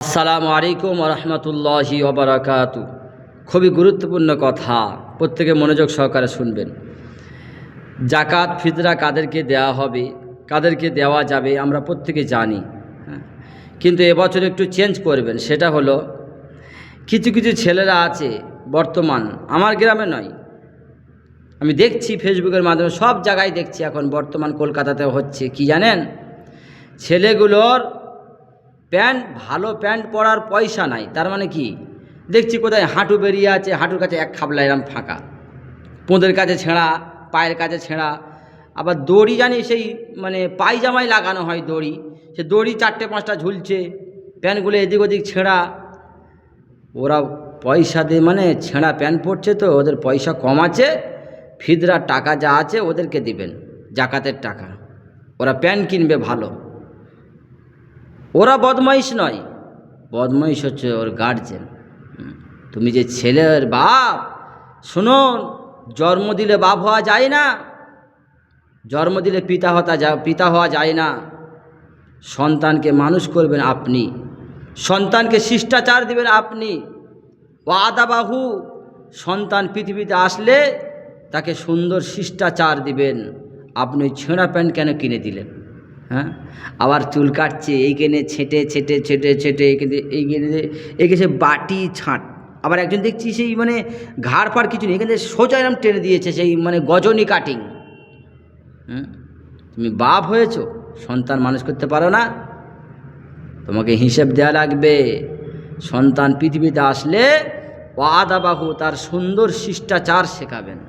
আসসালামু আলাইকুম রহমতুল্লাহি ওবারাকাতু। খুবই গুরুত্বপূর্ণ কথা, প্রত্যেকে মনোযোগ সহকারে শুনবেন। জাকাত ফিতরা কাদেরকে দেওয়া হবে, কাদেরকে দেওয়া যাবে আমরা প্রত্যেকে জানি, কিন্তু এবছর একটু চেঞ্জ করবেন। সেটা হলো, কিছু কিছু ছেলেরা আছে বর্তমান, আমার গ্রামে নয়, আমি দেখছি ফেসবুকের মাধ্যমে সব জায়গায় দেখছি, এখন বর্তমান কলকাতাতেও হচ্ছে কি জানেন, ছেলেগুলোর ভালো প্যান্ট পরার পয়সা নাই। তার মানে কি, দেখছি কোথায় হাঁটু বেরিয়ে আছে, হাঁটুর কাছে এক খাবলা এরম ফাঁকা, পোঁদের কাছে ছেঁড়া, পায়ের কাছে ছেঁড়া। আবার দড়ি জানি সেই পায়জামায় লাগানো হয় দড়ি, সে দড়ি 4-5টা ঝুলছে, প্যান্টগুলো এদিক ওদিক ছেঁড়া। ওরা পয়সা দিয়ে ছেঁড়া প্যান্ট পরছে, তো ওদের পয়সা কম আছে, ফিদরার টাকা যা আছে ওদেরকে দিবেন, জাকাতের টাকা, ওরা প্যান্ট কিনবে ভালো। ওরা বদমাইশ নয়, বদমাইশ হচ্ছে ওর গার্জেন। তুমি যে ছেলের বাপ, শুনুন, জন্ম দিলে বাপ হওয়া যায় না, জন্ম দিলে পিতা হওয়া যায় না। সন্তানকে মানুষ করবেন আপনি, সন্তানকে শিষ্টাচার দিবেন আপনি। ও আদাবাহু, সন্তান পৃথিবীতে আসলে তাকে সুন্দর শিষ্টাচার দিবেন। আপনি ছেঁড়া প্যান্ট কেন কিনে দিলেন? হ্যাঁ, আবার চুল কাটছে, এইখানে ছেটে ছেটে ছেটে ছেটে এইখানে সে বাটি ছাঁট। আবার একজন দেখছি সেই ঘাড় পাড় কিছু নেই, এখানে সোজা এরম টেনে দিয়েছে, সেই গজনী কাটিং। তুমি বাপ হয়েছো, সন্তান মানুষ করতে পারো না, তোমাকে হিসেব দেওয়া লাগবে। সন্তান পৃথিবীতে আসলে ওয়াদাবাহু, তার সুন্দর শিষ্টাচার শেখাবেন।